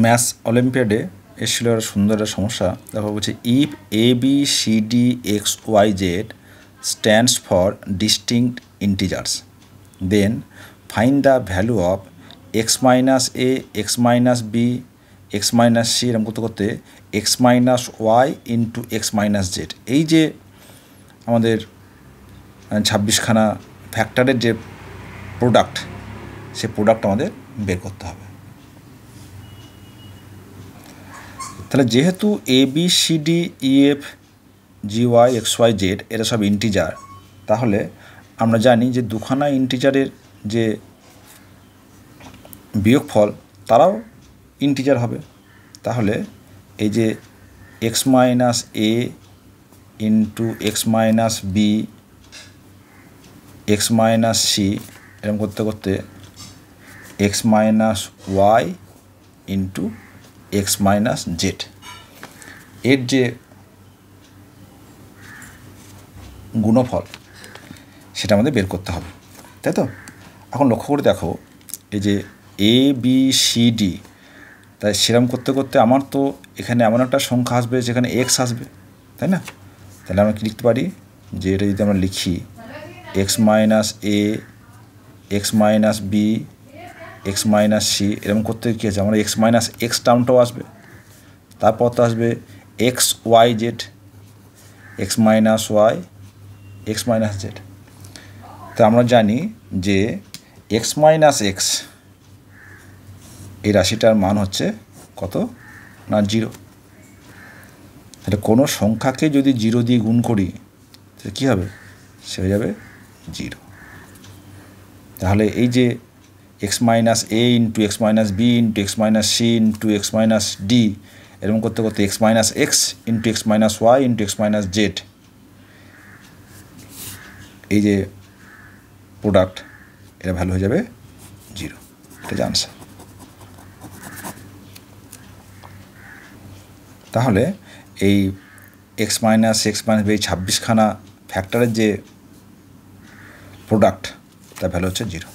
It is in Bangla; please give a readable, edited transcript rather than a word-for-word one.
ম্যাথস অলিম্পিয়াডে এসেছিল একটা সুন্দর একটা সমস্যা। দেখো বলছে if A B C D X Y Z stands for distinct integers then find the value of X minus A x minus B x minus C এরকম করতে করতে x minus Y into x minus Z. এই যে আমাদের 26খানা ফ্যাক্টরের যে প্রোডাক্ট, সে প্রোডাক্ট আমাদের বের করতে হবে। তাহলে যেহেতু A B C D E F G Y X Y Z এরা সব ইন্টিজার, তাহলে আমরা জানি যে দুখানা ইন্টিজারের যে বিয়োগফল তারাও ইন্টিজার হবে। তাহলে এই যে এক্স মাইনাস এ into x minus B x minus C এরকম করতে করতে x minus Y into x minus Z এর যে গুণফল সেটা আমাদের বের করতে হবে, তাই তো? এখন লক্ষ্য করে দেখো, এই যে এ বি সি ডি, তাই সেরকম করতে করতে আমার তো এখানে এমন একটা সংখ্যা আসবে যেখানে এক্স আসবে, তাই না? তাহলে আমরা কি লিখতে পারি যে এটা যদি আমরা লিখি এক্স মাইনাস এ x minus B x minus C এরকম করতে কী আছে, আমরা এক্স মাইনাস এক্স টার্মটাও আসবে, তারপর তো আসবে X Y Z X minus Y X minus Z. তো আমরা জানি যে এক্স মাইনাস এক্স এই রাশিটার মান হচ্ছে কত না 0। তাহলে কোনো সংখ্যাকে যদি 0 দিয়ে গুণ করি তাহলে কী হবে, সে হয়ে যাবে 0। তাহলে এই যে এক্স মাইনাস এ into x minus b into x minus c into x minus d এরকম করতে করতে x minus x into x minus Y into x minus Z, এই যে প্রোডাক্ট এর ভ্যালু হয়ে যাবে 0। এটা আনসার। তাহলে এই এক্স মাইনাস এই 26খানা ফ্যাক্টরের যে প্রোডাক্ট তার ভ্যালু হচ্ছে 0।